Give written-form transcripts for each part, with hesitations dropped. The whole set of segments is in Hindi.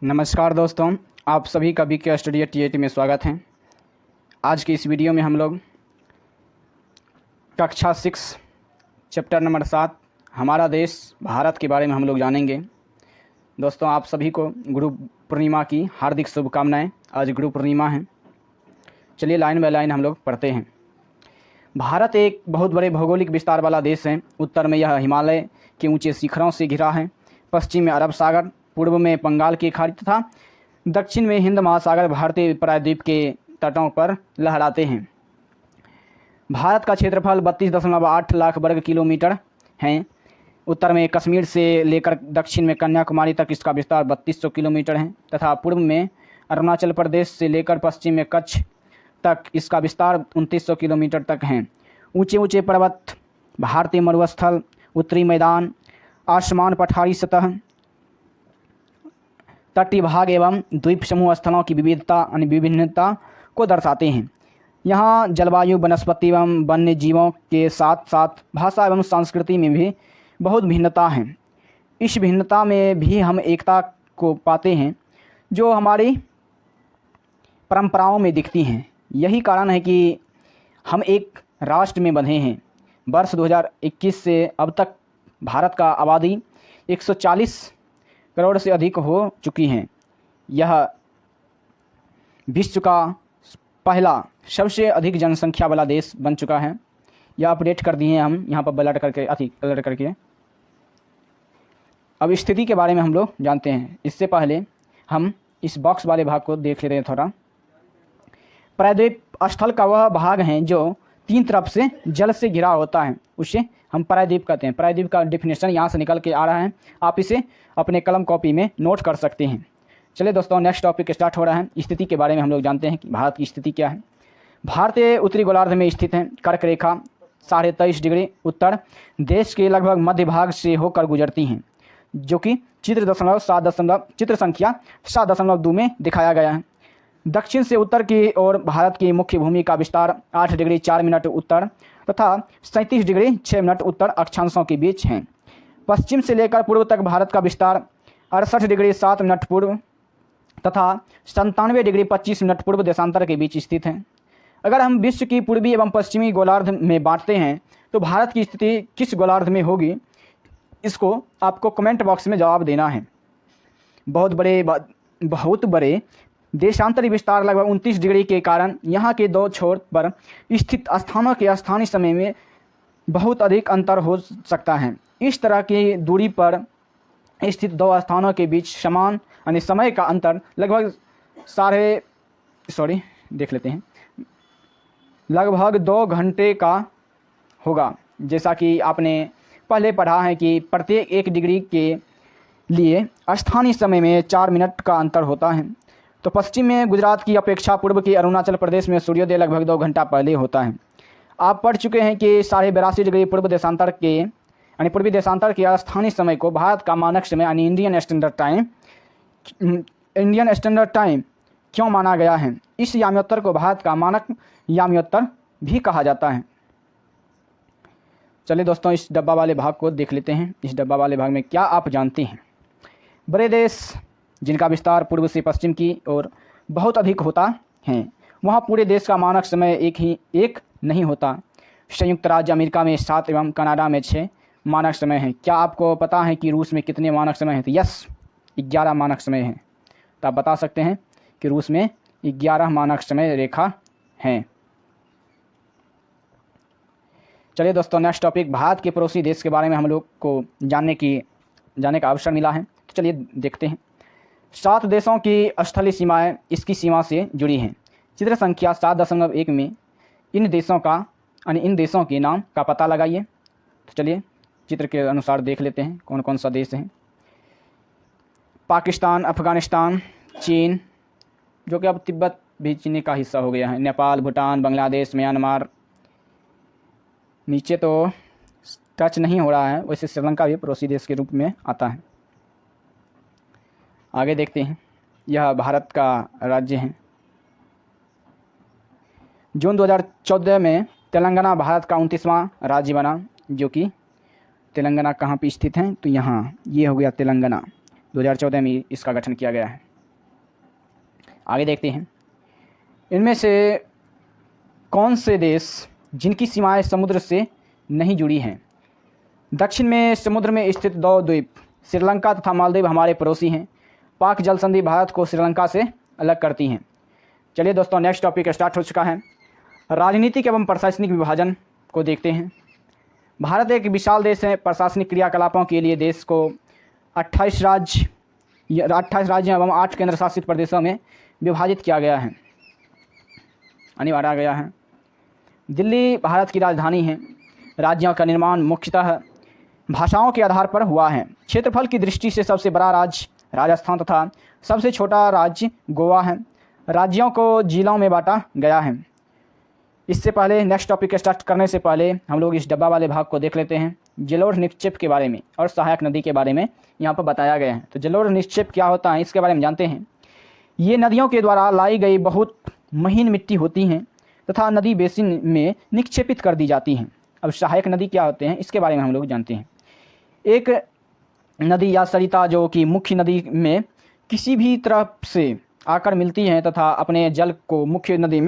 नमस्कार दोस्तों, आप सभी का BK स्टडी TAT में स्वागत है। आज की इस वीडियो में हम लोग कक्षा 6 चैप्टर नंबर 7 हमारा देश भारत के बारे में हम लोग जानेंगे। दोस्तों, आप सभी को गुरु पूर्णिमा की हार्दिक शुभकामनाएं। आज गुरु पूर्णिमा है। चलिए लाइन बाय लाइन हम लोग पढ़ते हैं। भारत एक बहुत बड़े भौगोलिक विस्तार वाला देश है। उत्तर में यह हिमालय के ऊंचे शिखरों से घिरा है, पश्चिम में अरब सागर, पूर्व में बंगाल की खाड़ी तथा दक्षिण में हिंद महासागर भारतीय प्रायद्वीप के तटों पर लहराते हैं। भारत का क्षेत्रफल 32.8 लाख वर्ग किलोमीटर है। उत्तर में कश्मीर से लेकर दक्षिण में कन्याकुमारी तक इसका विस्तार 3200 किलोमीटर है तथा पूर्व में अरुणाचल प्रदेश से लेकर पश्चिम में कच्छ तक इसका विस्तार 2900 किलोमीटर तक है। ऊंचे ऊंचे पर्वत, भारतीय मरुस्थल, उत्तरी मैदान, आसमान पठारी सतह, तटीय भाग एवं द्वीप समूह स्थलों की विभिन्नता को दर्शाते हैं। यहाँ जलवायु, वनस्पति एवं वन्य जीवों के साथ साथ भाषा एवं संस्कृति में भी बहुत भिन्नता है। इस भिन्नता में भी हम एकता को पाते हैं जो हमारी परंपराओं में दिखती हैं। यही कारण है कि हम एक राष्ट्र में बंधे हैं। वर्ष 2021 से अब तक भारत का आबादी 140 करोड़ से अधिक हो चुकी हैं। यह विश्व का पहला सबसे अधिक जनसंख्या वाला देश बन चुका है। यह अपडेट कर दिए हैं हम यहाँ पर कलर करके। अब स्थिति के बारे में हम लोग जानते हैं। इससे पहले हम इस बॉक्स वाले भाग को देख लेते हैं थोड़ा। प्रायद्वीप स्थल का वह भाग है जो 3 तरफ से जल से घिरा होता है, उसे हम प्रायद्वीप कहते हैं। प्रायद्वीप का डिफिनेशन यहाँ से निकल के आ रहा है, आप इसे अपने कलम कॉपी में नोट कर सकते हैं। चलिए दोस्तों, नेक्स्ट टॉपिक स्टार्ट हो रहा है। स्थिति के बारे में हम लोग जानते हैं कि भारत की स्थिति क्या है। भारतीय उत्तरी गोलार्ध में स्थित है। कर्क रेखा 23.5 डिग्री उत्तर देश के लगभग मध्य भाग से होकर गुजरती हैं, जो कि चित्र संख्या 7.2 में दिखाया गया है। दक्षिण से उत्तर की ओर भारत की मुख्य भूमि का विस्तार 8 डिग्री 4 मिनट उत्तर तथा 37 डिग्री 6 मिनट उत्तर अक्षांशों के बीच है। पश्चिम से लेकर पूर्व तक भारत का विस्तार 68 डिग्री 7 मिनट पूर्व तथा 97 डिग्री 25 मिनट पूर्व देशांतर के बीच स्थित है। अगर हम विश्व की पूर्वी एवं पश्चिमी गोलार्ध में बांटते हैं तो भारत की स्थिति किस गोलार्ध में होगी, इसको आपको कमेंट बॉक्स में जवाब देना है। बहुत बड़े देशांतरी विस्तार लगभग 29 डिग्री के कारण यहाँ के 2 छोर पर स्थित स्थानों के स्थानीय समय में बहुत अधिक अंतर हो सकता है। इस तरह की दूरी पर स्थित 2 स्थानों के बीच समान यानी समय का अंतर लगभग 2 घंटे का होगा। जैसा कि आपने पहले पढ़ा है कि प्रत्येक 1 डिग्री के लिए स्थानीय समय में 4 मिनट का अंतर होता है। तो पश्चिम में गुजरात की अपेक्षा पूर्व के अरुणाचल प्रदेश में सूर्योदय लगभग 2 घंटा पहले होता है। आप पढ़ चुके हैं कि 82.5 डिग्री पूर्वी देशांतर के स्थानीय समय को भारत का मानक समय यानी इंडियन स्टैंडर्ड टाइम क्यों माना गया है। इस याम्योत्तर को भारत का मानक याम्योत्तर भी कहा जाता है। चलिए दोस्तों, इस डब्बा वाले भाग को देख लेते हैं। इस डब्बा वाले भाग में क्या आप जानते हैं। बड़े देश जिनका विस्तार पूर्व से पश्चिम की ओर बहुत अधिक होता है, वहाँ पूरे देश का मानक समय एक नहीं होता। संयुक्त राज्य अमेरिका में 7 एवं कनाडा में 6 मानक समय हैं। क्या आपको पता है कि रूस में कितने मानक समय हैं? तो यस, 11 मानक समय हैं। तो आप बता सकते हैं कि रूस में 11 मानक समय रेखा हैं। चलिए दोस्तों, नेक्स्ट टॉपिक, भारत के पड़ोसी देश के बारे में हम लोग को जानने का अवसर मिला है। तो चलिए देखते हैं। 7 देशों की स्थलीय सीमाएं इसकी सीमा से जुड़ी हैं। चित्र संख्या 7.1 में इन देशों के नाम का पता लगाइए। तो चलिए चित्र के अनुसार देख लेते हैं कौन कौन सा देश है। पाकिस्तान, अफगानिस्तान, चीन, जो कि अब तिब्बत भी चीन का हिस्सा हो गया है, नेपाल, भूटान, बांग्लादेश, म्यांमार। नीचे तो टच नहीं हो रहा है, वैसे श्रीलंका भी पड़ोसी देश के रूप में आता है। आगे देखते हैं। यह भारत का राज्य है। जून 2014 में तेलंगाना भारत का 29वां राज्य बना, जो कि तेलंगाना कहाँ पे स्थित है, तो यहाँ ये हो गया तेलंगाना। 2014 में इसका गठन किया गया है। आगे देखते हैं, इनमें से कौन से देश जिनकी सीमाएं समुद्र से नहीं जुड़ी हैं। दक्षिण में समुद्र में स्थित 2 द्वीप श्रीलंका तथा मालदीव हमारे पड़ोसी हैं। पाक जल संधि भारत को श्रीलंका से अलग करती हैं। चलिए दोस्तों, नेक्स्ट टॉपिक स्टार्ट हो चुका है। राजनीतिक एवं प्रशासनिक विभाजन को देखते हैं। भारत एक विशाल देश है। प्रशासनिक क्रियाकलापों के लिए देश को 28 राज्य एवं 8 केंद्र शासित प्रदेशों में विभाजित किया गया है, अनिवार्य गया है। दिल्ली भारत की राजधानी है। राज्यों का निर्माण मुख्यतः भाषाओं के आधार पर हुआ है। क्षेत्रफल की दृष्टि से सबसे बड़ा राज्य राजस्थान तथा सबसे छोटा राज्य गोवा है। राज्यों को जिलों में बांटा गया है। इससे पहले नेक्स्ट टॉपिक स्टार्ट करने से पहले हम लोग इस डब्बा वाले भाग को देख लेते हैं। जलोढ़ निक्षेप के बारे में और सहायक नदी के बारे में यहाँ पर बताया गया है। तो जलोढ़ निक्षेप क्या होता है, इसके बारे में जानते हैं। ये नदियों के द्वारा लाई गई बहुत महीन मिट्टी होती हैं तथा नदी बेसिन में निक्षेपित कर दी जाती हैं। अब सहायक नदी क्या होते हैं, इसके बारे में हम लोग जानते हैं। एक नदी या सरिता जो कि मुख्य नदी में किसी भी तरफ से आकर मिलती हैं तथा अपने जल को मुख्य नदी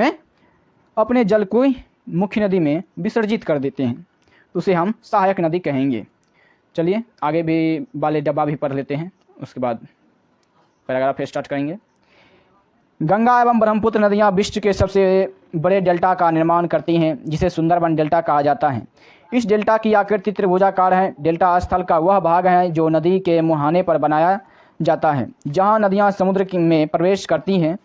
में विसर्जित कर देते हैं, तो उसे हम सहायक नदी कहेंगे। चलिए आगे भी वाले डब्बा भी पढ़ लेते हैं, उसके बाद पैराग्राफ स्टार्ट करेंगे। गंगा एवं ब्रह्मपुत्र नदियाँ विश्व के सबसे बड़े डेल्टा का निर्माण करती हैं, जिसे सुंदरबन डेल्टा कहा जाता है। इस डेल्टा की आकृति त्रिभुजाकार है। डेल्टा स्थल का वह भाग है जो नदी के मुहाने पर बनाया जाता है। जहाँ नदियाँ समुद्र में प्रवेश करती हैं,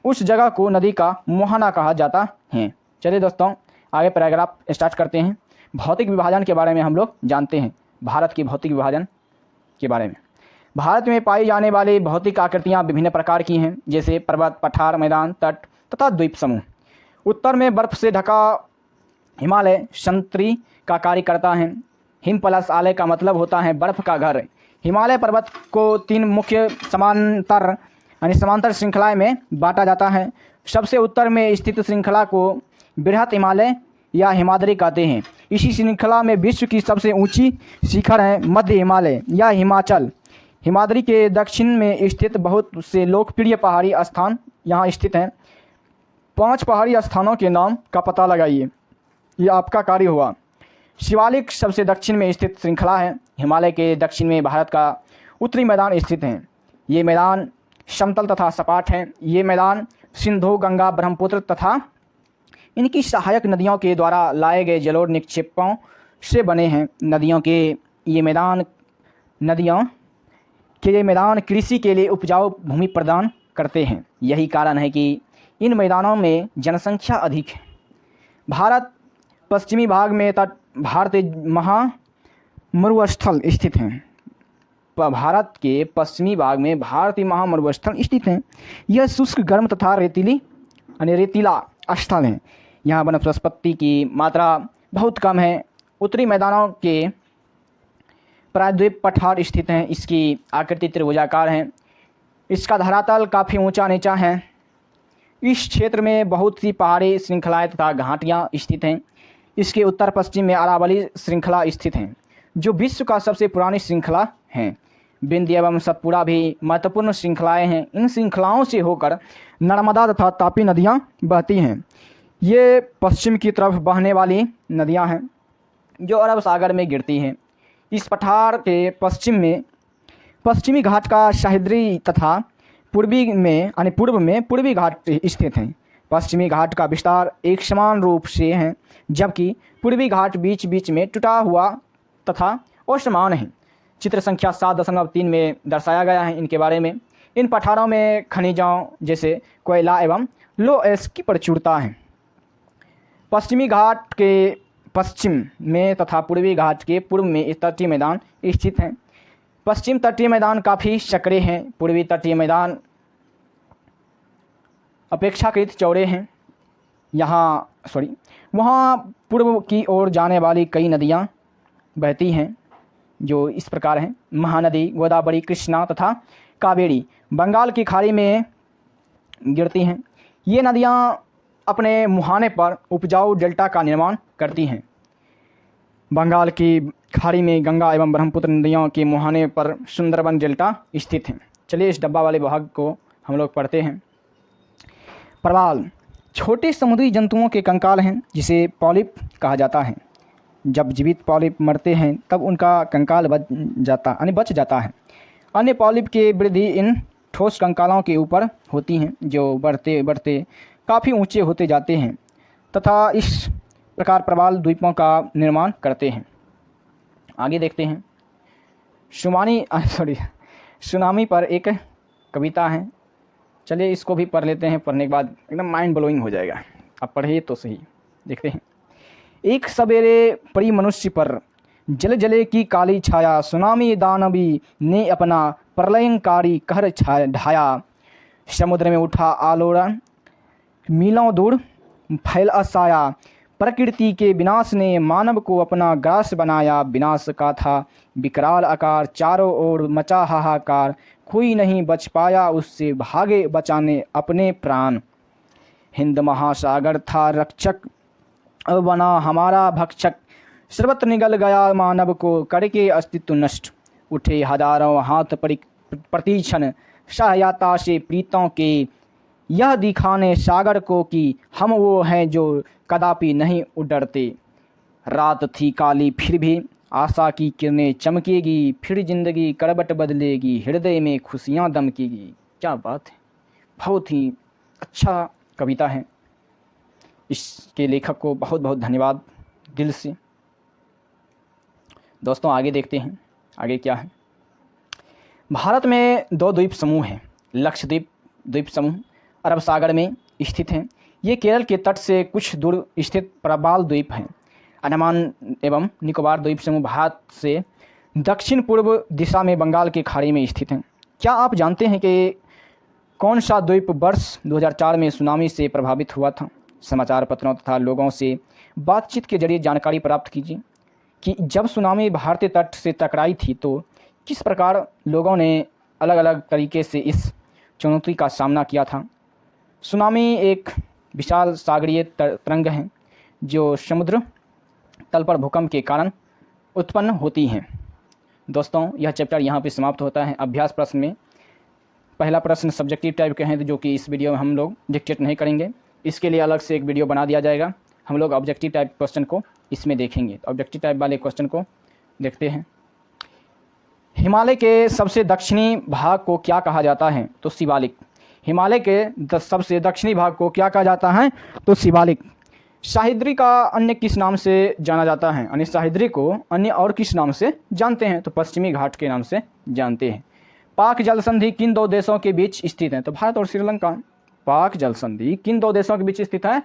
उस जगह को नदी का मुहाना कहा जाता है। चलिए दोस्तों, आगे पैराग्राफ स्टार्ट करते हैं। भौतिक विभाजन के बारे में हम लोग जानते हैं। भारत की भौतिक विभाजन के बारे में, भारत में पाई जाने वाली भौतिक आकृतियाँ विभिन्न प्रकार की हैं, जैसे पर्वत, पठार, मैदान, तट तथा द्वीप समूह। उत्तर में बर्फ से ढका हिमालय संतरी का कार्य करता है। हिम प्लस आलय का मतलब होता है बर्फ का घर। हिमालय पर्वत को 3 मुख्य समांतर श्रृंखलाएं में बांटा जाता है। सबसे उत्तर में स्थित श्रृंखला को बृहत हिमालय या हिमाद्री कहते हैं। इसी श्रृंखला में विश्व की सबसे ऊंची शिखर है मध्य हिमालय या हिमाचल। हिमाद्री के दक्षिण में स्थित बहुत से लोकप्रिय पहाड़ी स्थान यहाँ स्थित हैं। 5 पहाड़ी स्थानों के नाम का पता लगाइए, यह आपका कार्य हुआ। शिवालिक सबसे दक्षिण में स्थित श्रृंखला है। हिमालय के दक्षिण में भारत का उत्तरी मैदान स्थित है। ये मैदान समतल तथा सपाट हैं। ये मैदान सिंधु, गंगा, ब्रह्मपुत्र तथा इनकी सहायक नदियों के द्वारा लाए गए जलोढ़ निक्षेपों से बने हैं। नदियों के ये मैदान कृषि के लिए उपजाऊ भूमि प्रदान करते हैं। यही कारण है कि इन मैदानों में जनसंख्या अधिक है। भारत पश्चिमी भाग में भारतीय महामरुस्थल स्थित हैं। भारत के पश्चिमी भाग में भारतीय महामरुस्थल स्थित हैं। यह शुष्क, गर्म तथा रेतीला स्थल है। यहाँ वनस्पति की मात्रा बहुत कम है। उत्तरी मैदानों के प्रायद्वीप पठार स्थित हैं। इसकी आकृति त्रिभुजाकार है। इसका धरातल काफ़ी ऊंचा नीचा है। इस क्षेत्र में बहुत सी पहाड़ी श्रृंखलाएं तथा घाटियाँ स्थित हैं। इसके उत्तर पश्चिम में अरावली श्रृंखला स्थित हैं, जो विश्व का सबसे पुरानी श्रृंखला है। विंध्य एवं सतपुड़ा भी महत्वपूर्ण श्रृंखलाएं हैं। इन श्रृंखलाओं से होकर नर्मदा तथा तापी नदियाँ बहती हैं। ये पश्चिम की तरफ बहने वाली नदियाँ हैं जो अरब सागर में गिरती हैं। इस पठार के पश्चिमी घाट का सह्याद्री तथा पूर्व में पूर्वी घाट स्थित हैं। पश्चिमी घाट का विस्तार एक समान रूप से है, जबकि पूर्वी घाट बीच बीच में टूटा हुआ तथा असमान है। चित्र संख्या 7.3 में दर्शाया गया है इनके बारे में। इन पठारों में खनिजों जैसे कोयला एवं लौह अयस्क की प्रचुरता है। पश्चिमी घाट के पश्चिम में तथा पूर्वी घाट के पूर्व में तटीय मैदान स्थित हैं। पश्चिम तटीय मैदान काफ़ी संकरे हैं। पूर्वी तटीय मैदान अपेक्षाकृत चौड़े हैं। वहाँ पूर्व की ओर जाने वाली कई नदियाँ बहती हैं, जो इस प्रकार हैं। महानदी, गोदावरी, कृष्णा तथा कावेरी बंगाल की खाड़ी में गिरती हैं। ये नदियाँ अपने मुहाने पर उपजाऊ डेल्टा का निर्माण करती हैं। बंगाल की खाड़ी में गंगा एवं ब्रह्मपुत्र नदियों के मुहाने पर सुंदरबन डेल्टा स्थित है। चलिए इस डब्बा वाले भाग को हम लोग पढ़ते हैं। प्रवाल छोटे समुद्री जंतुओं के कंकाल हैं जिसे पॉलिप कहा जाता है। जब जीवित पॉलिप मरते हैं तब उनका कंकाल बच जाता है। अन्य पॉलिप की वृद्धि इन ठोस कंकालों के ऊपर होती हैं जो बढ़ते बढ़ते काफ़ी ऊंचे होते जाते हैं तथा इस प्रकार प्रवाल द्वीपों का निर्माण करते हैं। आगे देखते हैं। सुनामी पर एक कविता है। चलिए इसको भी पढ़ लेते हैं। पढ़ने के बाद एकदम माइंड ब्लोइंग हो जाएगा। अब पढ़िए तो सही। देखते हैं। एक सवेरे पड़ी मनुष्य पर जल जले की काली छाया, सुनामी दानवी ने अपना प्रलयंकारी कहर ढाया। समुद्र में उठा आलोड़न, मीलों दूर फैला साया, प्रकृति के विनाश ने मानव को अपना ग्रास बनाया। विनाश का था विकराल आकार, चारों ओर मचा हाहाकार, कोई नहीं बच पाया उससे, भागे बचाने अपने प्राण। हिंद महासागर था रक्षक, अब बना हमारा भक्षक, सर्वत्र निगल गया मानव को करके अस्तित्व नष्ट। उठे हजारों हाथ प्रतिक्षण सहायता से प्रीतों के, यह दिखाने सागर को कि हम वो हैं जो कदापि नहीं उडरते। रात थी काली फिर भी आशा की किरणें चमकेगी, फिर जिंदगी करवट बदलेगी, हृदय में खुशियाँ दमकेगी। क्या बात है, बहुत ही अच्छा कविता है। इसके लेखक को बहुत बहुत धन्यवाद दिल से। दोस्तों आगे देखते हैं। आगे क्या है। भारत में 2 द्वीप समूह हैं। लक्षद्वीप द्वीप समूह अरब सागर में स्थित हैं। ये केरल के तट से कुछ दूर स्थित प्रवाल द्वीप हैं। अंडमान एवं निकोबार द्वीप समूह भारत से दक्षिण पूर्व दिशा में बंगाल की खाड़ी में स्थित हैं। क्या आप जानते हैं कि कौन सा द्वीप वर्ष 2004 में सुनामी से प्रभावित हुआ था? समाचार पत्रों तथा लोगों से बातचीत के जरिए जानकारी प्राप्त कीजिए कि जब सुनामी भारतीय तट से टकराई थी तो किस प्रकार लोगों ने अलग अलग तरीके से इस चुनौती का सामना किया था। सुनामी एक विशाल सागरीय तरंग है जो समुद्र तल पर भूकंप के कारण उत्पन्न होती हैं। दोस्तों यह चैप्टर यहाँ पे समाप्त होता है। अभ्यास प्रश्न में पहला प्रश्न सब्जेक्टिव टाइप के हैं जो कि इस वीडियो में हम लोग डिक्टेट नहीं करेंगे। इसके लिए अलग से एक वीडियो बना दिया जाएगा। हम लोग ऑब्जेक्टिव टाइप क्वेश्चन को इसमें देखेंगे। तो ऑब्जेक्टिव टाइप वाले क्वेश्चन को देखते हैं। हिमालय के सबसे दक्षिणी भाग को क्या कहा जाता है? तो शिवालिक। हिमालय के सबसे दक्षिणी भाग को क्या कहा जाता है? तो शिवालिक। सह्याद्री का अन्य किस नाम से जाना जाता है? यानी सह्याद्री को अन्य और किस नाम से जानते हैं? तो पश्चिमी घाट के नाम से जानते हैं। पाक जल संधि किन 2 देशों के बीच स्थित है? तो भारत और श्रीलंका। पाक जल संधि किन 2 देशों के बीच स्थित है?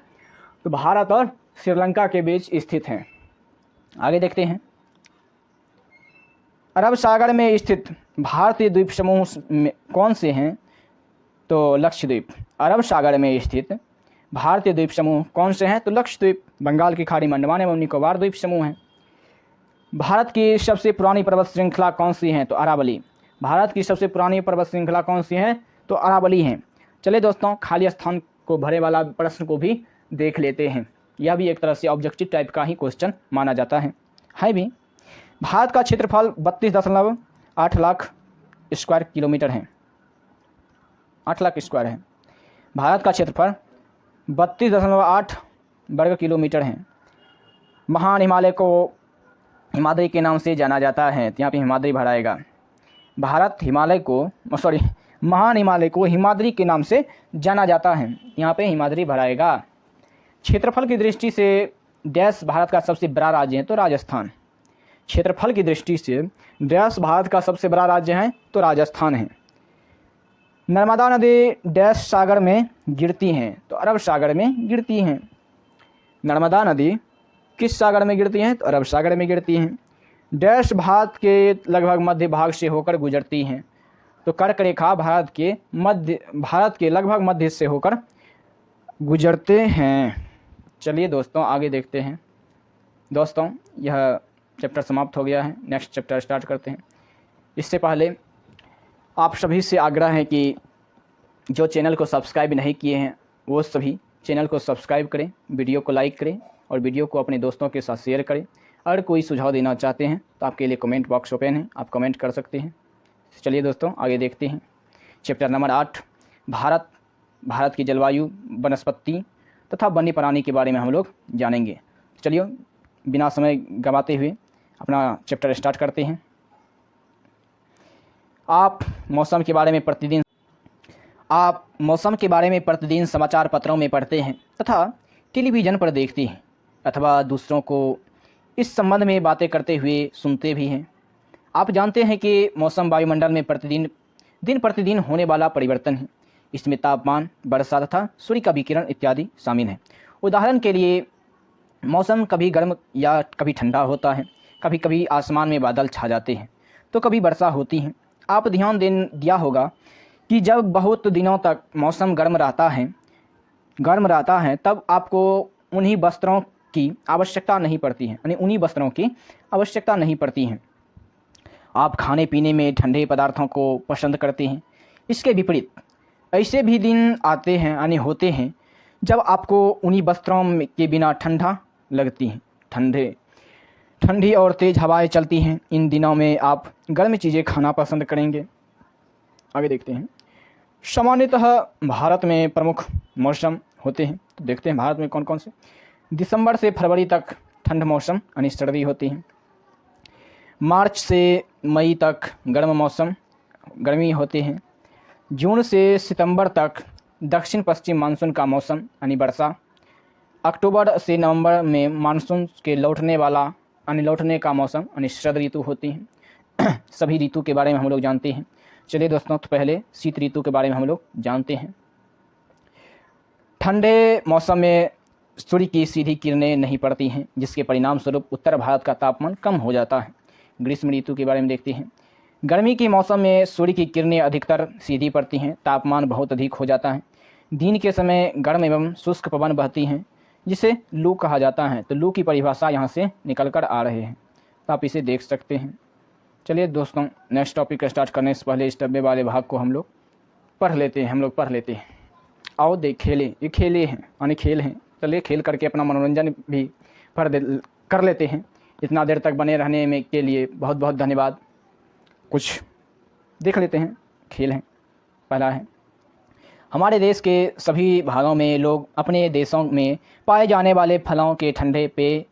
तो भारत और श्रीलंका के बीच स्थित है। आगे देखते हैं। अरब सागर में स्थित भारतीय द्वीप समूह कौन से हैं? तो लक्षद्वीप। अरब सागर में स्थित भारतीय द्वीप समूह कौन से हैं? तो लक्षद्वीप। बंगाल की खाड़ी में अंडमान एवं निकोबार द्वीप समूह हैं। भारत की सबसे पुरानी पर्वत श्रृंखला कौन सी है? तो अरावली। भारत की सबसे पुरानी पर्वत श्रृंखला कौन सी है? तो अरावली है। चलिए दोस्तों खाली स्थान को भरे वाला प्रश्न को भी देख लेते हैं। यह भी एक तरह से ऑब्जेक्टिव टाइप का ही क्वेश्चन माना जाता है भी। भारत का क्षेत्रफल 32.8 लाख स्क्वायर किलोमीटर है। 8 लाख स्क्वायर है। भारत का क्षेत्रफल 32.8 वर्ग किलोमीटर है। महान हिमालय को हिमाद्री के नाम से जाना जाता है। तो यहाँ पे हिमाद्री भराएगा। भारत हिमालय को महान हिमालय को हिमाद्री के नाम से जाना जाता है। यहाँ पे हिमाद्री भराएगा। क्षेत्रफल की दृष्टि से डैश भारत का सबसे बड़ा राज्य है? तो राजस्थान। क्षेत्रफल की दृष्टि से डैश भारत का सबसे बड़ा राज्य है? तो राजस्थान है। नर्मदा नदी डैश सागर में गिरती हैं? तो अरब सागर में गिरती हैं। नर्मदा नदी किस सागर में गिरती हैं? तो अरब सागर में गिरती हैं। डैश भारत के लगभग मध्य भाग से होकर गुजरती हैं? तो कर्क रेखा भारत के लगभग मध्य से होकर गुजरते हैं। चलिए दोस्तों आगे देखते हैं। दोस्तों यह चैप्टर समाप्त हो गया है। नेक्स्ट चैप्टर स्टार्ट करते हैं। इससे पहले आप सभी से आग्रह है कि जो चैनल को सब्सक्राइब नहीं किए हैं वो सभी चैनल को सब्सक्राइब करें, वीडियो को लाइक करें और वीडियो को अपने दोस्तों के साथ शेयर करें। अगर कोई सुझाव देना चाहते हैं तो आपके लिए कमेंट बॉक्स ओपन है, आप कमेंट कर सकते हैं। चलिए दोस्तों आगे देखते हैं। चैप्टर नंबर 8 भारत की जलवायु, वनस्पति तथा वन्य प्राणी के बारे में हम लोग जानेंगे। चलिए बिना समय गंवाते हुए अपना चैप्टर स्टार्ट करते हैं। आप मौसम के बारे में प्रतिदिन समाचार पत्रों में पढ़ते हैं तथा टेलीविज़न पर देखते हैं अथवा दूसरों को इस संबंध में बातें करते हुए सुनते भी हैं। आप जानते हैं कि मौसम वायुमंडल में दिन प्रतिदिन होने वाला परिवर्तन है। इसमें तापमान, वर्षा तथा सूर्य का विकिरण इत्यादि शामिल हैं। उदाहरण के लिए मौसम कभी गर्म या कभी ठंडा होता है, कभी कभी आसमान में बादल छा जाते हैं तो कभी वर्षा होती है। आप ध्यान दिया होगा कि जब बहुत दिनों तक मौसम गर्म रहता है तब आपको उन्हीं वस्त्रों की आवश्यकता नहीं पड़ती है। आप खाने पीने में ठंडे पदार्थों को पसंद करते हैं। इसके विपरीत ऐसे भी दिन होते हैं जब आपको उन्हीं वस्त्रों के बिना ठंडा लगती है। ठंडी और तेज़ हवाएं चलती हैं। इन दिनों में आप गर्म चीज़ें खाना पसंद करेंगे। आगे देखते हैं। सामान्यतः भारत में प्रमुख मौसम होते हैं, तो देखते हैं भारत में कौन कौन से। दिसंबर से फरवरी तक ठंड मौसम यानी सर्दी होती है। मार्च से मई तक गर्मी होती है। जून से सितंबर तक दक्षिण पश्चिम मानसून का मौसम यानी वर्षा। अक्टूबर से नवंबर में मानसून के लौटने का मौसम यानी शरद ऋतु होती है। सभी ऋतु के बारे में हम लोग जानते हैं। चलिए दोस्तों, तो पहले शीत ऋतु के बारे में हम लोग जानते हैं। ठंडे मौसम में सूर्य की सीधी किरणें नहीं पड़ती हैं, जिसके परिणाम स्वरूप उत्तर भारत का तापमान कम हो जाता है। ग्रीष्म ऋतु के बारे में देखते हैं। गर्मी के मौसम में सूर्य की किरणें अधिकतर सीधी पड़ती हैं, तापमान बहुत अधिक हो जाता है। दिन के समय गर्म एवं शुष्क पवन बहती हैं, जिसे लू कहा जाता है। तो लू की परिभाषा यहाँ से निकल कर आ रहे हैं, तो आप इसे देख सकते हैं। चलिए दोस्तों, नेक्स्ट टॉपिक स्टार्ट करने से पहले इस डब्बे वाले भाग को हम लोग पढ़ लेते हैं। आओ खेलें। ये खेल हैं। चलिए खेल करके अपना मनोरंजन भी कर लेते हैं। इतना देर तक बने रहने में के लिए बहुत बहुत धन्यवाद। कुछ देख लेते हैं। खेल हैं। पहला है, हमारे देश के सभी भागों में लोग अपने देशों में पाए जाने वाले फलों के ठंडे पेय,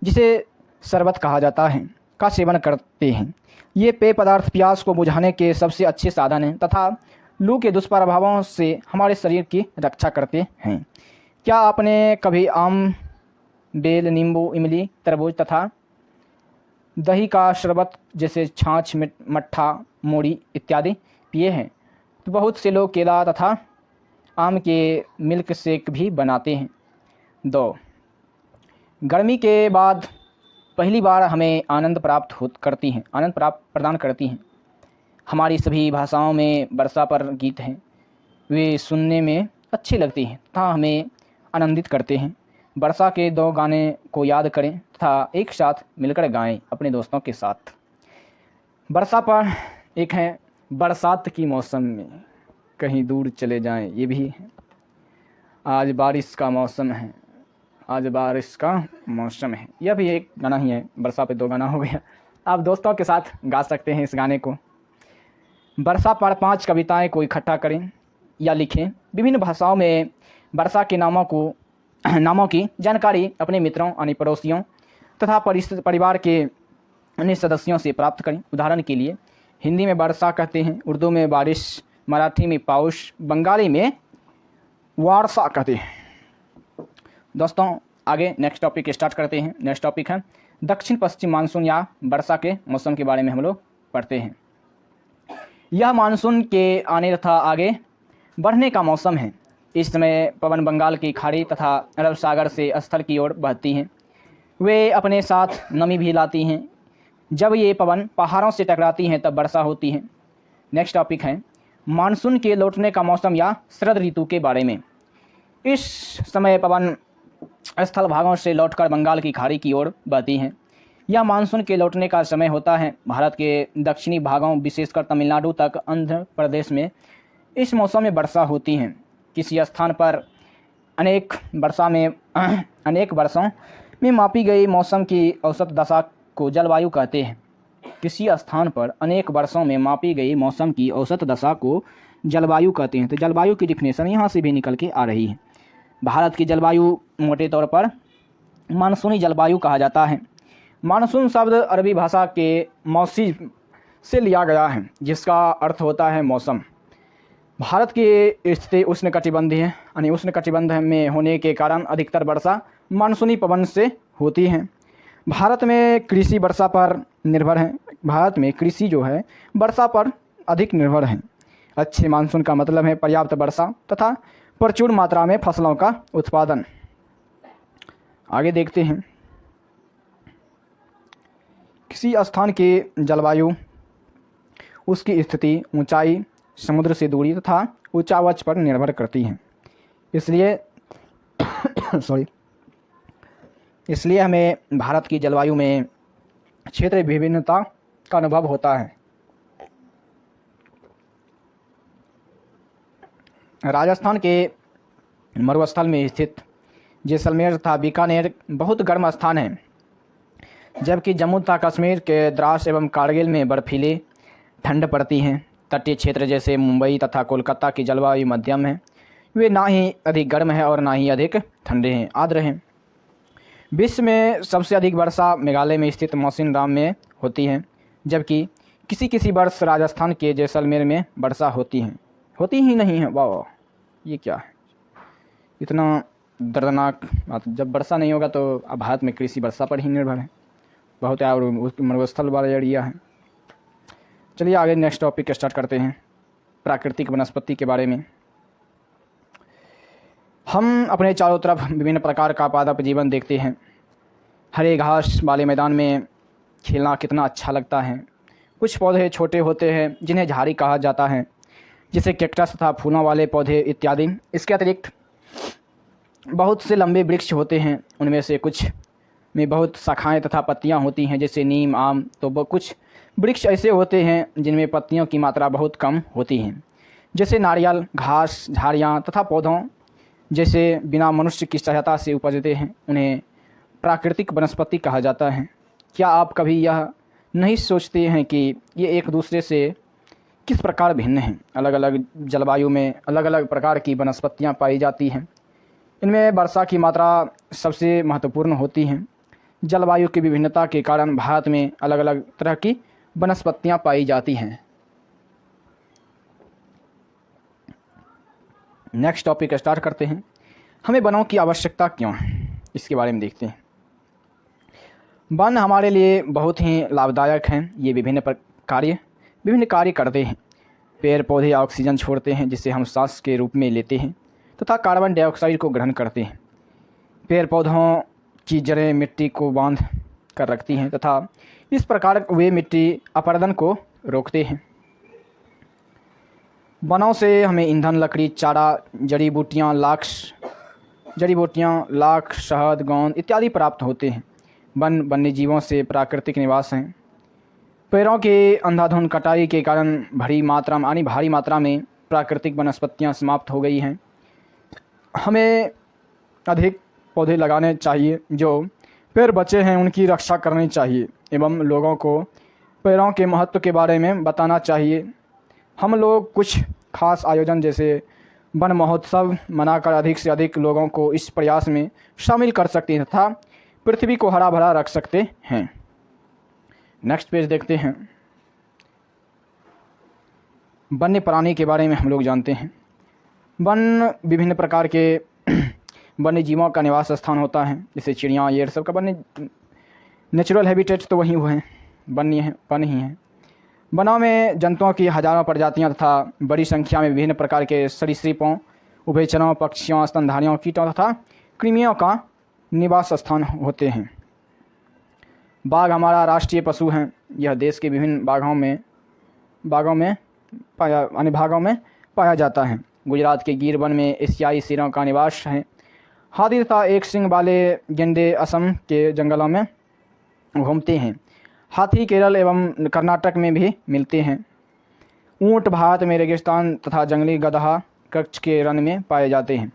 जिसे शरबत कहा जाता है, का सेवन करते हैं। ये पेय पदार्थ प्यास को बुझाने के सबसे अच्छे साधन हैं तथा लू के दुष्प्रभावों से हमारे शरीर की रक्षा करते हैं। क्या आपने कभी आम, बेल, नींबू, इमली, तरबूज तथा दही का शरबत जैसे छाछ, मट्ठा, मूढ़ी इत्यादि पिए हैं? तो बहुत से लोग केला तथा आम के मिल्क शेक भी बनाते हैं। 2. गर्मी के बाद पहली बार हमें आनंद प्रदान करती हैं। हमारी सभी भाषाओं में वर्षा पर गीत हैं। वे सुनने में अच्छे लगते हैं तथा हमें आनंदित करते हैं। वर्षा के 2 गाने को याद करें तथा एक साथ मिलकर गाएं अपने दोस्तों के साथ। वर्षा पर एक है, बरसात की मौसम में कहीं दूर चले जाएं, ये भी है। आज बारिश का मौसम है, यह भी एक गाना ही है। वर्षा पे 2 गाना हो गया। आप दोस्तों के साथ गा सकते हैं इस गाने को। वर्षा पर 5 कविताएं को इकट्ठा करें या लिखें। विभिन्न भाषाओं में वर्षा के नामों की जानकारी अपने मित्रों यानी पड़ोसियों तथा परिवार के अन्य सदस्यों से प्राप्त करें। उदाहरण के लिए हिंदी में वर्षा कहते हैं, उर्दू में बारिश, मराठी में पाउश, बंगाली में वारसा कहते हैं। दोस्तों आगे नेक्स्ट टॉपिक स्टार्ट करते हैं। नेक्स्ट टॉपिक है दक्षिण पश्चिम मानसून या वर्षा के मौसम के बारे में हम लोग पढ़ते हैं। यह मानसून के आने तथा आगे बढ़ने का मौसम है। इस समय पवन बंगाल की खाड़ी तथा अरब सागर से स्थल की ओर बहती हैं। वे अपने साथ नमी भी लाती हैं। जब ये पवन पहाड़ों से टकराती हैं तब वर्षा होती है। नेक्स्ट टॉपिक है मानसून के लौटने का मौसम या शरद ऋतु के बारे में। इस समय पवन स्थल भागों से लौटकर बंगाल की खाड़ी की ओर बहती हैं। यह मानसून के लौटने का समय होता है। भारत के दक्षिणी भागों विशेषकर तमिलनाडु तक आंध्र प्रदेश में इस मौसम में वर्षा होती है। किसी स्थान पर अनेक वर्षों में मापी गई मौसम की औसत दशा को जलवायु कहते हैं। किसी स्थान पर अनेक वर्षों में मापी गई मौसम की औसत दशा को जलवायु कहते हैं। तो जलवायु की डिफिनेशन यहाँ से भी निकल के आ रही है। भारत की जलवायु मोटे तौर पर मानसूनी जलवायु कहा जाता है। मानसून शब्द अरबी भाषा के मौसी से लिया गया है, जिसका अर्थ होता है मौसम। भारत की स्थिति उष्णकटिबंधीय यानी उष्णकटिबंध में होने के कारण अधिकतर वर्षा मानसूनी पवन से होती है। भारत में कृषि वर्षा पर निर्भर है। भारत में कृषि जो है वर्षा पर अधिक निर्भर है। अच्छे मानसून का मतलब है पर्याप्त वर्षा तथा प्रचुर मात्रा में फसलों का उत्पादन। आगे देखते हैं, किसी स्थान की जलवायु उसकी स्थिति, ऊंचाई, समुद्र से दूरी तथा ऊंचावच पर निर्भर करती है। इसलिए हमें भारत की जलवायु में क्षेत्रीय विभिन्नता का अनुभव होता है। राजस्थान के मरुस्थल में स्थित जैसलमेर तथा बीकानेर बहुत गर्म स्थान हैं, जबकि जम्मू तथा कश्मीर के द्रास एवं कारगिल में बर्फीली ठंड पड़ती है। तटीय क्षेत्र जैसे मुंबई तथा कोलकाता की जलवायु मध्यम है। वे ना ही अधिक गर्म है और ना ही अधिक ठंडे हैं, आर्द्र हैं। विश्व में सबसे अधिक वर्षा मेघालय में स्थित मौसिनराम में होती है, जबकि किसी किसी वर्ष राजस्थान के जैसलमेर में वर्षा होती ही नहीं है। वाह, ये क्या है, इतना दर्दनाक बात। जब वर्षा नहीं होगा तो अब भारत में कृषि वर्षा पर ही निर्भर है, बहुत और मरुस्थल वाला एरिया है। चलिए आगे नेक्स्ट टॉपिक स्टार्ट करते हैं, प्राकृतिक वनस्पति के बारे में। हम अपने चारों तरफ विभिन्न प्रकार का पादप जीवन देखते हैं। हरे घास वाले मैदान में खेलना कितना अच्छा लगता है। कुछ पौधे छोटे होते हैं जिन्हें झाड़ी कहा जाता है, जैसे कैक्टस तथा फूलों वाले पौधे इत्यादि। इसके अतिरिक्त बहुत से लंबे वृक्ष होते हैं, उनमें से कुछ में बहुत शाखाएं तथा पत्तियां होती हैं, जैसे नीम, आम। तो कुछ वृक्ष ऐसे होते हैं जिनमें पत्तियों की मात्रा बहुत कम होती है, जैसे नारियल, घास, झाड़ियाँ तथा पौधों जैसे बिना मनुष्य की सहायता से उपजते हैं, उन्हें प्राकृतिक वनस्पति कहा जाता है। क्या आप कभी यह नहीं सोचते हैं कि ये एक दूसरे से किस प्रकार भिन्न हैं? अलग अलग जलवायु में अलग अलग प्रकार की वनस्पतियाँ पाई जाती हैं। इनमें वर्षा की मात्रा सबसे महत्वपूर्ण होती है। जलवायु की विभिन्नता के कारण भारत में अलग अलग तरह की वनस्पतियाँ पाई जाती हैं। नेक्स्ट टॉपिक स्टार्ट करते हैं, हमें वनों की आवश्यकता क्यों है, इसके बारे में देखते हैं। वन हमारे लिए बहुत ही लाभदायक हैं। ये विभिन्न कार्य करते हैं। पेड़ पौधे ऑक्सीजन छोड़ते हैं, जिसे हम सांस के रूप में लेते हैं तथा कार्बन डाइऑक्साइड को ग्रहण करते हैं। पेड़ पौधों की जड़ें मिट्टी को बांध कर रखती हैं तथा इस प्रकार वे मिट्टी अपरदन को रोकते हैं। वनों से हमें ईंधन, लकड़ी, चारा, जड़ी बूटियाँ, लाख, शहद, गोंद इत्यादि प्राप्त होते हैं। वन वन्य जीवों से प्राकृतिक निवास हैं। पेड़ों के अंधाधुंध कटाई के कारण भारी मात्रा में प्राकृतिक वनस्पतियाँ समाप्त हो गई हैं। हमें अधिक पौधे लगाने चाहिए। जो पेड़ बचे हैं उनकी रक्षा करनी चाहिए एवं लोगों को पेड़ों के महत्व के बारे में बताना चाहिए। हम लोग कुछ खास आयोजन जैसे वन महोत्सव मनाकर अधिक से अधिक लोगों को इस प्रयास में शामिल कर सकते हैं तथा पृथ्वी को हरा भरा रख सकते हैं। नेक्स्ट पेज देखते हैं। वन्य प्राणी के बारे में हम लोग जानते हैं। वन विभिन्न प्रकार के वन्य जीवों का निवास स्थान होता है, जैसे चिड़ियाँ, ये सब का वन्य नेचुरल हैबिटेट तो वही हुए हैं, वन ही हैं। वनों में जंतुओं की हजारों प्रजातियां तथा बड़ी संख्या में विभिन्न प्रकार के सरीसृपों, उभयचरों, पक्षियों, स्तनधारियों, कीटों तथा कृमियों का निवास स्थान होते हैं। बाघ हमारा राष्ट्रीय पशु है। यह देश के विभिन्न भागों में पाया जाता है। गुजरात के गिर वन में एशियाई शेरों का निवास है। हाथी तथा एक सिंग वाले गेंडे असम के जंगलों में घूमते हैं। हाथी केरल एवं कर्नाटक में भी मिलते हैं। ऊंट भारत में रेगिस्तान तथा जंगली गदहा कच्छ के रण में पाए जाते हैं।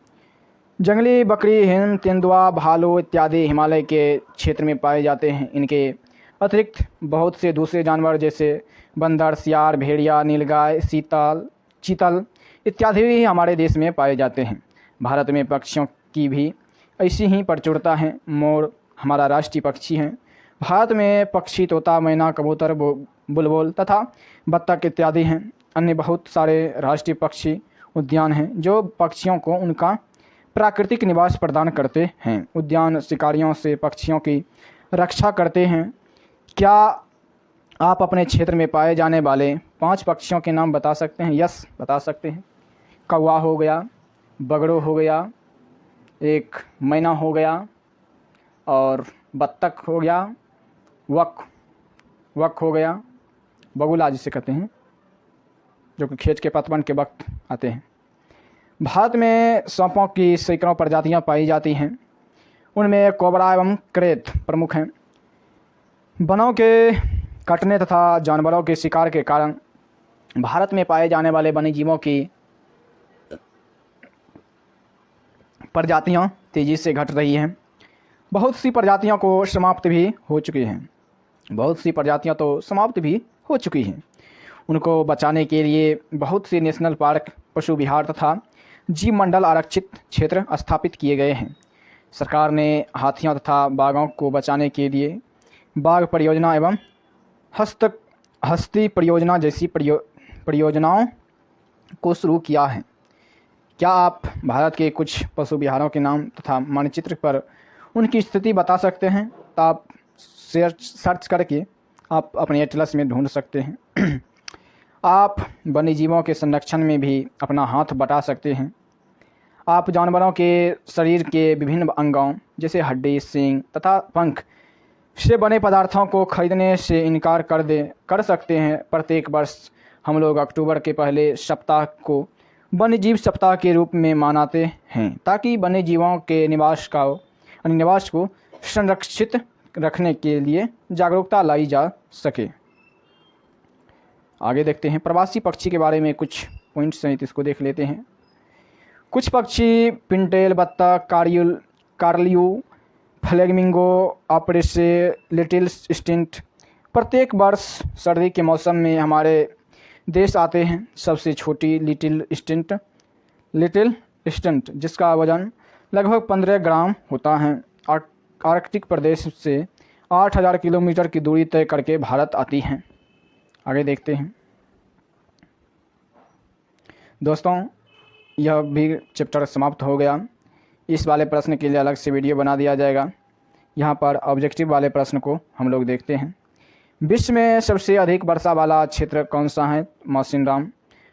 जंगली बकरी, हिरण, तेंदुआ, भालू इत्यादि हिमालय के क्षेत्र में पाए जाते हैं। इनके अतिरिक्त बहुत से दूसरे जानवर जैसे बंदर, सियार, भेड़िया, नीलगाय, चीतल इत्यादि भी हमारे देश में पाए जाते हैं। भारत में पक्षियों की भी ऐसी ही प्रचुरता है। मोर हमारा राष्ट्रीय पक्षी है। भारत में पक्षी तोता, मैना, कबूतर, बुलबुल तथा बत्तख इत्यादि हैं। अन्य बहुत सारे राष्ट्रीय पक्षी उद्यान हैं जो पक्षियों को उनका प्राकृतिक निवास प्रदान करते हैं। उद्यान शिकारियों से पक्षियों की रक्षा करते हैं। क्या आप अपने क्षेत्र में पाए जाने वाले 5 पक्षियों के नाम बता सकते हैं? यस, बता सकते हैं। कौवा हो गया, बगड़ो हो गया, एक मैना हो गया और बत्तख हो गया, वक हो गया, बगुला जिसे कहते हैं, जो कि खेत के पतबन के वक्त आते हैं। भारत में सांपों की सैकड़ों प्रजातियां पाई जाती हैं। उनमें कोबरा एवं क्रेत प्रमुख हैं। वनों के कटने तथा जानवरों के शिकार के कारण भारत में पाए जाने वाले वन्यजीवों की प्रजातियां तेज़ी से घट रही हैं। बहुत सी प्रजातियों को समाप्त भी हो चुकी हैं। बहुत सी प्रजातियां तो समाप्त भी हो चुकी हैं। उनको बचाने के लिए बहुत से नेशनल पार्क, पशु विहार तथा जीव मंडल आरक्षित क्षेत्र स्थापित किए गए हैं। सरकार ने हाथियों तथा बाघों को बचाने के लिए बाघ परियोजना एवं हस्ती परियोजना जैसी परियोजनाओं को शुरू किया है। क्या आप भारत के कुछ पशु विहारों के नाम तथा मानचित्र पर उनकी स्थिति बता सकते हैं? तो आप सर्च करके आप अपने एटलस में ढूंढ सकते हैं। आप वन्यजीवों के संरक्षण में भी अपना हाथ बटा सकते हैं। आप जानवरों के शरीर के विभिन्न अंगों जैसे हड्डी, सींग तथा पंख से बने पदार्थों को खरीदने से इनकार कर सकते हैं। प्रत्येक वर्ष हम लोग अक्टूबर के पहले सप्ताह को वन्यजीव सप्ताह के रूप में मनाते हैं ताकि वन्यजीवों के निवास को संरक्षित रखने के लिए जागरूकता लाई जा सके। आगे देखते हैं प्रवासी पक्षी के बारे में कुछ पॉइंट्स हैं, इसको देख लेते हैं। कुछ पक्षी पिनटेल, बत्तख, कार्लियू, फ्लेमिंगो, ऑपरेसे, लिटिल स्टिंट प्रत्येक वर्ष सर्दी के मौसम में हमारे देश आते हैं। सबसे छोटी लिटिल स्टिंट जिसका वजन लगभग 15 ग्राम होता है, आर्कटिक प्रदेश से 8000 किलोमीटर की दूरी तय करके भारत आती हैं। आगे देखते हैं। दोस्तों, यह भी चैप्टर समाप्त हो गया। इस वाले प्रश्न के लिए अलग से वीडियो बना दिया जाएगा। यहाँ पर ऑब्जेक्टिव वाले प्रश्न को हम लोग देखते हैं। विश्व में सबसे अधिक वर्षा वाला क्षेत्र कौन सा है? मौसिनराम।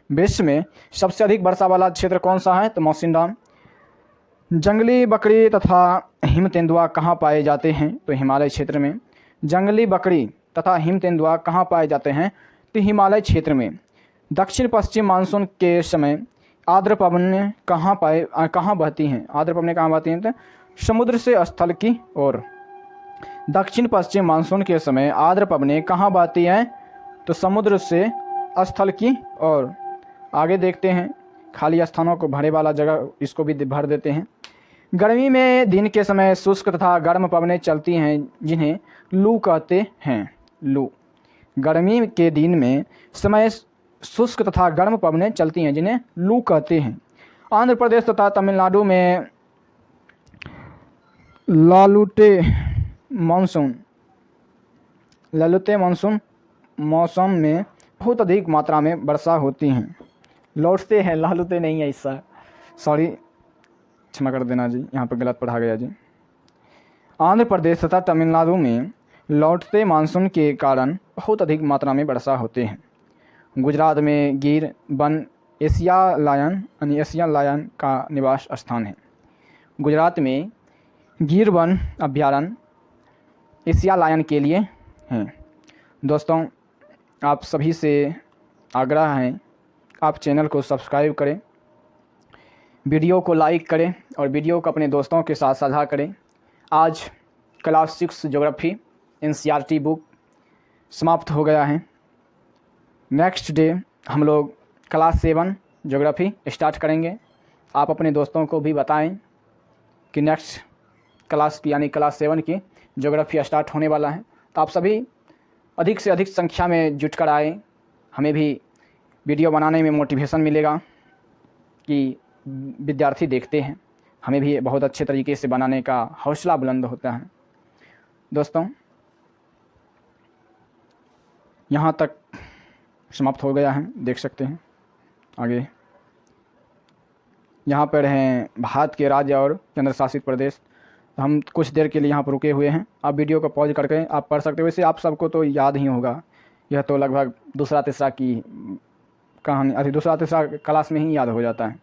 विश्व में सबसे अधिक वर्षा वाला क्षेत्र कौन सा है? तो मौसिनराम। जंगली बकरी तथा हिम तेंदुआ कहाँ पाए जाते हैं? तो हिमालय क्षेत्र में। जंगली बकरी तथा हिम तेंदुआ कहाँ पाए जाते हैं? तो हिमालय क्षेत्र में। दक्षिण पश्चिम मानसून के समय आर्द्र पवनें कहाँ बहती हैं? आर्द्र पवनें कहाँ बहती हैं? तो समुद्र से स्थल की ओर। दक्षिण पश्चिम मानसून के समय आर्द्र पवनें कहाँ बहती हैं? तो समुद्र से स्थल की ओर। आगे देखते हैं। खाली स्थानों को भरे वाला जगह इसको भी भर देते हैं। गर्मी में दिन के समय शुष्क तथा गर्म पवनें चलती हैं जिन्हें लू कहते हैं। लू। गर्मी के दिन में समय शुष्क तथा गर्म पवनें चलती हैं जिन्हें लू कहते हैं। आंध्र प्रदेश तथा तमिलनाडु में लालुटे मानसून मौसम में बहुत अधिक मात्रा में वर्षा होती हैं। लौटते हैं, लालुते नहीं है इसका, सॉरी, क्षमा कर देना जी, यहाँ पर गलत पढ़ा गया जी। आंध्र प्रदेश तथा तमिलनाडु में लौटते मानसून के कारण बहुत अधिक मात्रा में वर्षा होते हैं। गुजरात में गिर वन एशिया लायन का निवास स्थान है। गुजरात में गिर वन अभ्यारण्य एशिया लायन के लिए हैं। दोस्तों, आप सभी से आग्रह है आप चैनल को सब्सक्राइब करें, वीडियो को लाइक करें और वीडियो को अपने दोस्तों के साथ साझा करें। आज क्लास 6 ज्योग्राफी NCERT बुक समाप्त हो गया है। नेक्स्ट डे हम लोग क्लास 7 ज्योग्राफी स्टार्ट करेंगे। आप अपने दोस्तों को भी बताएं कि नेक्स्ट क्लास की यानी क्लास 7 की ज्योग्राफी स्टार्ट होने वाला है। तो आप सभी अधिक से अधिक संख्या में जुट कर आए, हमें भी वीडियो बनाने में मोटिवेशन मिलेगा कि विद्यार्थी देखते हैं, हमें भी बहुत अच्छे तरीके से बनाने का हौसला बुलंद होता है। दोस्तों, यहाँ तक समाप्त हो गया है, देख सकते हैं आगे। यहाँ पर हैं भारत के राज्य और केंद्र शासित प्रदेश। हम कुछ देर के लिए यहाँ पर रुके हुए हैं, आप वीडियो को पॉज करके आप पढ़ सकते हो। वैसे आप सबको तो याद ही होगा, यह तो लगभग दूसरा तीसरा की कहानी, दूसरा तीसरा क्लास में ही याद हो जाता है।